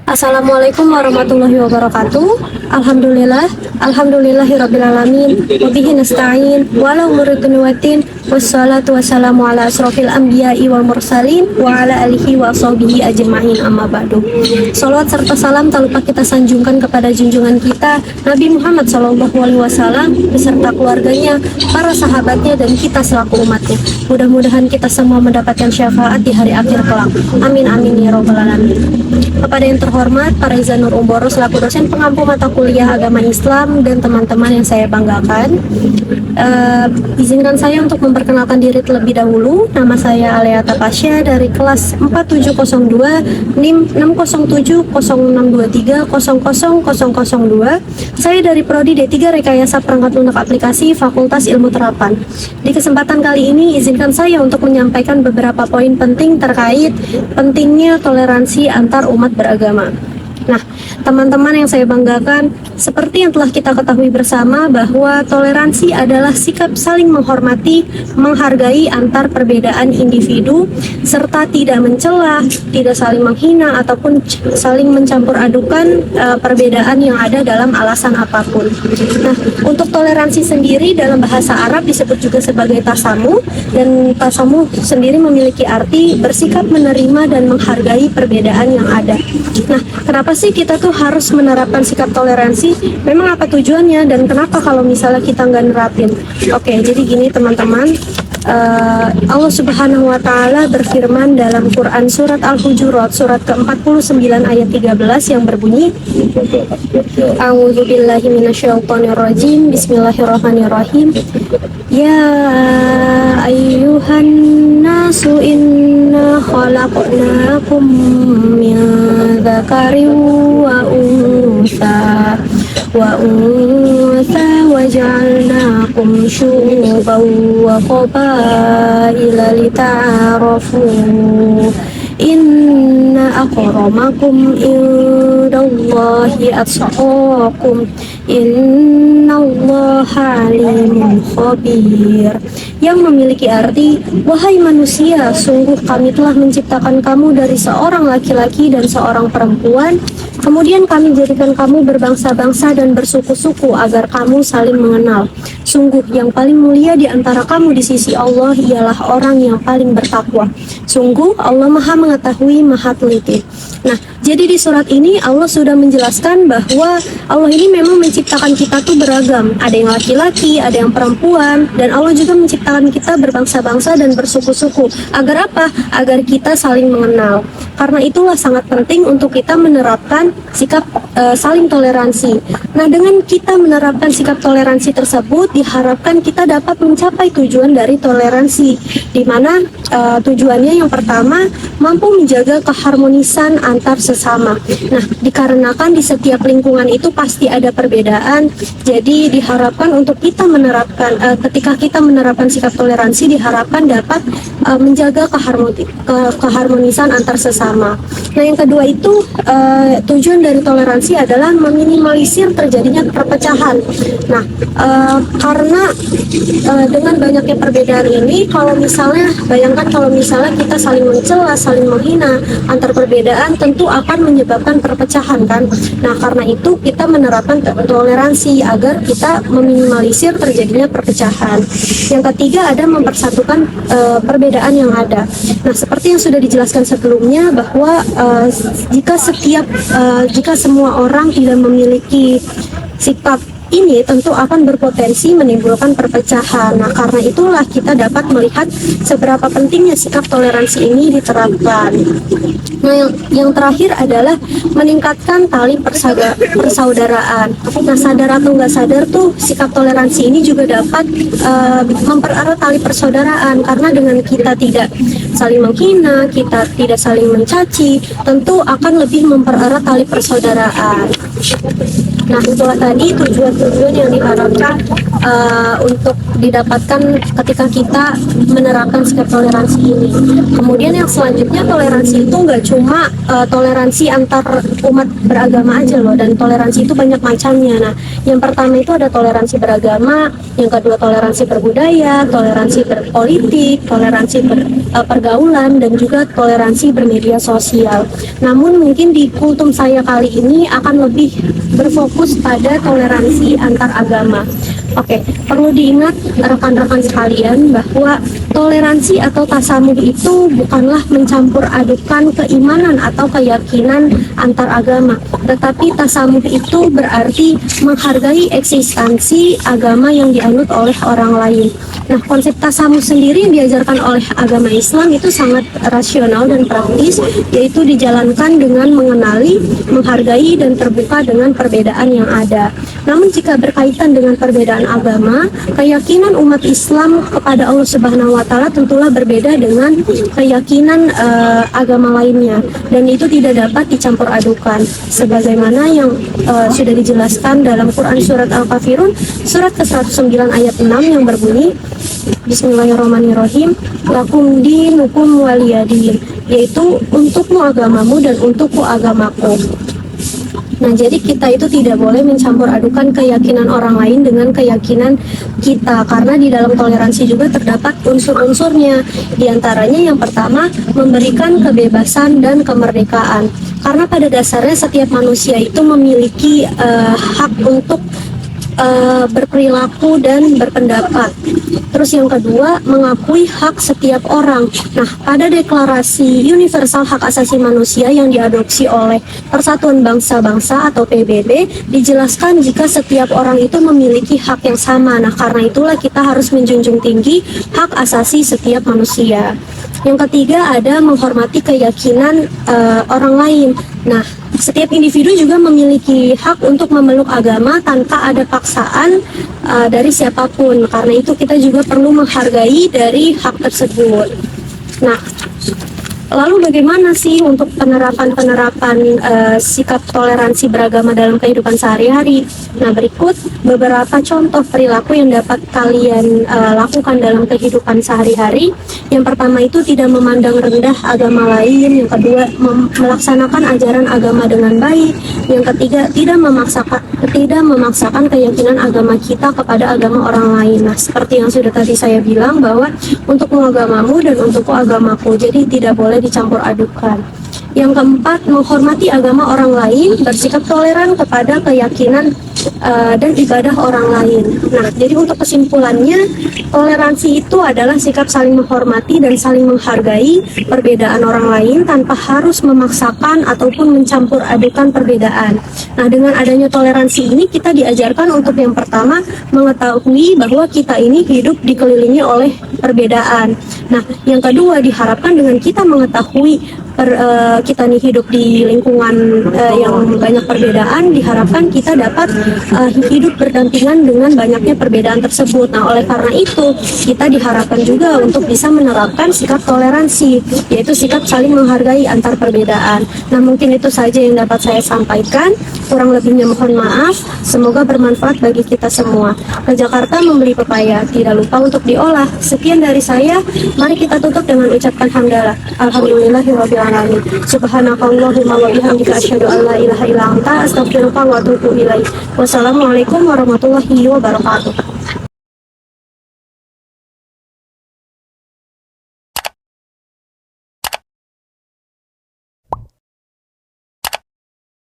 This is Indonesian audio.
Assalamualaikum warahmatullahi wabarakatuh. Alhamdulillahirrabbilalamin. Wabihi nasta'in. Walau muridun watin. Wassalatu wassalamu ala asrofil anbiya'i wal mursalin. Wa ala alihi wa sahbihi ajma'in amma ba'du. Salawat serta salam tak lupa kita sanjungkan kepada junjungan kita Nabi Muhammad SAW beserta keluarganya, para sahabatnya, dan kita selaku umatnya. Mudah-mudahan kita semua mendapatkan syafaat di hari akhir kelak. Amin amin ya robbal alamin. Kepada yang terhormat Pak Reza Nur Umboro selaku dosen pengampu mata kuliah agama Islam dan teman-teman yang saya banggakan, izinkan saya untuk memperkenalkan diri terlebih dahulu. Nama saya Alea Tapasya dari kelas 4702 NIM 6070623000002. Saya dari Prodi D3 Rekayasa Perangkat Lunak Aplikasi Fakultas Ilmu Terapan. Di kesempatan kali ini izinkan saya untuk menyampaikan beberapa poin penting terkait pentingnya toleransi antar umat beragama. Nah, teman-teman yang saya banggakan, seperti yang telah kita ketahui bersama bahwa toleransi adalah sikap saling menghormati, menghargai antar perbedaan individu, serta tidak mencela, tidak saling menghina, ataupun saling mencampur adukan perbedaan yang ada dalam alasan apapun. Nah, untuk toleransi sendiri dalam bahasa Arab disebut juga sebagai tasamu, dan tasamu sendiri memiliki arti bersikap menerima dan menghargai perbedaan yang ada. Nah, kenapa sih kita tuh harus menerapkan sikap toleransi? Memang apa tujuannya dan kenapa kalau misalnya kita nggak nerapin? Oke, jadi gini teman-teman, Allah Subhanahu wa Ta'ala berfirman dalam Quran surat Al-Hujurat surat ke-49 ayat 13 yang berbunyi, A'udzubillahi minasyaitonirrajim, Bismillahirrahmanirrahim. Ya ayyuhan nasu inna khalaqnakum min dzakarin wa untha wa ja'alnakum syu'uban wa qabaila lita'arafu inna akramakum indallahi atqakum innallaha alimun khabir, yang memiliki arti, wahai manusia, sungguh kami telah menciptakan kamu dari seorang laki-laki dan seorang perempuan, kemudian kami jadikan kamu berbangsa-bangsa dan bersuku-suku agar kamu saling mengenal. Sungguh yang paling mulia di antara kamu di sisi Allah ialah orang yang paling bertakwa. Sungguh Allah Maha mengetahui, Maha teliti. Nah, jadi di surat ini Allah sudah menjelaskan bahwa Allah ini memang menciptakan kita tuh beragam. Ada yang laki-laki, ada yang perempuan, dan Allah juga menciptakan kita berbangsa-bangsa dan bersuku-suku. Agar apa? Agar kita saling mengenal. Karena itulah sangat penting untuk kita menerapkan sikap saling toleransi. Nah, dengan kita menerapkan sikap toleransi tersebut, diharapkan kita dapat mencapai tujuan dari toleransi, di mana tujuannya yang pertama, mampu menjaga keharmonisan antar sesama. Nah, dikarenakan di setiap lingkungan itu pasti ada perbedaan, jadi diharapkan untuk kita menerapkan, ketika kita menerapkan sikap toleransi, diharapkan dapat menjaga keharmonisan antar sesama. Nah, yang kedua itu tujuan dari toleransi adalah meminimalisir terjadinya perpecahan. Nah, karena dengan banyaknya perbedaan ini, kalau misalnya bayangkan kalau misalnya kita saling mencela, saling menghina antar perbedaan, tentu akan menyebabkan perpecahan kan. Nah, karena itu kita menerapkan toleransi agar kita meminimalisir terjadinya perpecahan. Yang ketiga ada mempersatukan perbedaan yang ada. Nah, seperti yang sudah dijelaskan sebelumnya bahwa jika semua orang tidak memiliki sikap ini, tentu akan berpotensi menimbulkan perpecahan. Nah, karena itulah kita dapat melihat seberapa pentingnya sikap toleransi ini diterapkan. Nah, yang terakhir adalah meningkatkan tali persaudaraan. Nah, sadar atau nggak sadar tuh sikap toleransi ini juga dapat mempererat tali persaudaraan, karena dengan kita tidak saling menghina, kita tidak saling mencaci, tentu akan lebih mempererat tali persaudaraan. Nah, itulah tadi tujuan-tujuan yang diharapkan untuk didapatkan ketika kita menerapkan sikap toleransi ini. Kemudian yang selanjutnya, toleransi itu nggak cuma toleransi antar umat beragama aja loh, dan toleransi itu banyak macamnya. Nah, yang pertama itu ada toleransi beragama, yang kedua toleransi berbudaya, toleransi berpolitik, toleransi pergaulan, dan juga toleransi bermedia sosial. Namun mungkin di kultum saya kali ini akan lebih berfokus pada toleransi antar agama. Oke, perlu diingat rekan-rekan sekalian bahwa toleransi atau tasamuh itu bukanlah mencampur adukan keimanan atau keyakinan antar agama, tetapi tasamuh itu berarti menghargai eksistensi agama yang dianut oleh orang lain. Nah, konsep tasamuh sendiri yang diajarkan oleh agama Islam itu sangat rasional dan praktis, yaitu dijalankan dengan mengenali, menghargai, dan terbuka dengan perbedaan yang ada. Namun jika berkaitan dengan perbedaan agama, keyakinan umat Islam kepada Allah Subhanahu wa Ta'ala tentulah berbeda dengan keyakinan agama lainnya, dan itu tidak dapat dicampur adukan sebagaimana yang sudah dijelaskan dalam Quran surat Al-Kafirun surat ke-109 ayat 6 yang berbunyi, Bismillahirrahmanirrahim, lakum dinukum waliyadin, yaitu untukmu agamamu dan untukku agamaku. Nah, jadi kita itu tidak boleh mencampur adukan keyakinan orang lain dengan keyakinan kita, karena di dalam toleransi juga terdapat unsur-unsurnya. Di antaranya yang pertama, memberikan kebebasan dan kemerdekaan. Karena pada dasarnya setiap manusia itu memiliki hak untuk berperilaku dan berpendapat. Terus yang kedua, mengakui hak setiap orang. Nah, pada Deklarasi Universal Hak Asasi Manusia yang diadopsi oleh Persatuan Bangsa-Bangsa atau PBB, dijelaskan jika setiap orang itu memiliki hak yang sama. Nah, karena itulah kita harus menjunjung tinggi hak asasi setiap manusia. Yang ketiga, ada menghormati keyakinan orang lain. Nah, setiap individu juga memiliki hak untuk memeluk agama tanpa ada paksaan dari siapapun. Karena itu kita juga perlu menghargai dari hak tersebut. Nah, lalu bagaimana sih untuk penerapan sikap toleransi beragama dalam kehidupan sehari-hari? Nah, berikut beberapa contoh perilaku yang dapat kalian lakukan dalam kehidupan sehari-hari. Yang pertama itu tidak memandang rendah agama lain. Yang kedua, melaksanakan ajaran agama dengan baik. Yang ketiga, tidak memaksakan keyakinan agama kita kepada agama orang lain. Nah, seperti yang sudah tadi saya bilang bahwa untukmu agamamu dan untukku agamaku. Jadi tidak boleh dicampur adukan. Yang keempat, menghormati agama orang lain, bersikap toleran kepada keyakinan dan ibadah orang lain. Nah, jadi untuk kesimpulannya, toleransi itu adalah sikap saling menghormati dan saling menghargai perbedaan orang lain tanpa harus memaksakan ataupun mencampur adukan perbedaan. Nah, dengan adanya toleransi ini kita diajarkan untuk yang pertama, mengetahui bahwa kita ini hidup dikelilingi oleh perbedaan. Nah, yang kedua, diharapkan dengan kita mengetahui kita nih hidup di lingkungan yang banyak perbedaan, diharapkan kita dapat hidup berdampingan dengan banyaknya perbedaan tersebut. Nah, oleh karena itu kita diharapkan juga untuk bisa menerapkan sikap toleransi, yaitu sikap saling menghargai antar perbedaan. Nah, mungkin itu saja yang dapat saya sampaikan. Kurang lebihnya mohon maaf. Semoga bermanfaat bagi kita semua. Ke Jakarta membeli pepaya, tidak lupa untuk diolah. Sekian dari saya. Mari kita tutup dengan ucapkan hamdalah. Alhamdulillahirabbil alamin. Subhanakallahumma wa bihamdika asyhadu an la ilaha illa anta astaghfiruka wa atubu ilaik. Wassalamualaikum warahmatullahi wabarakatuh.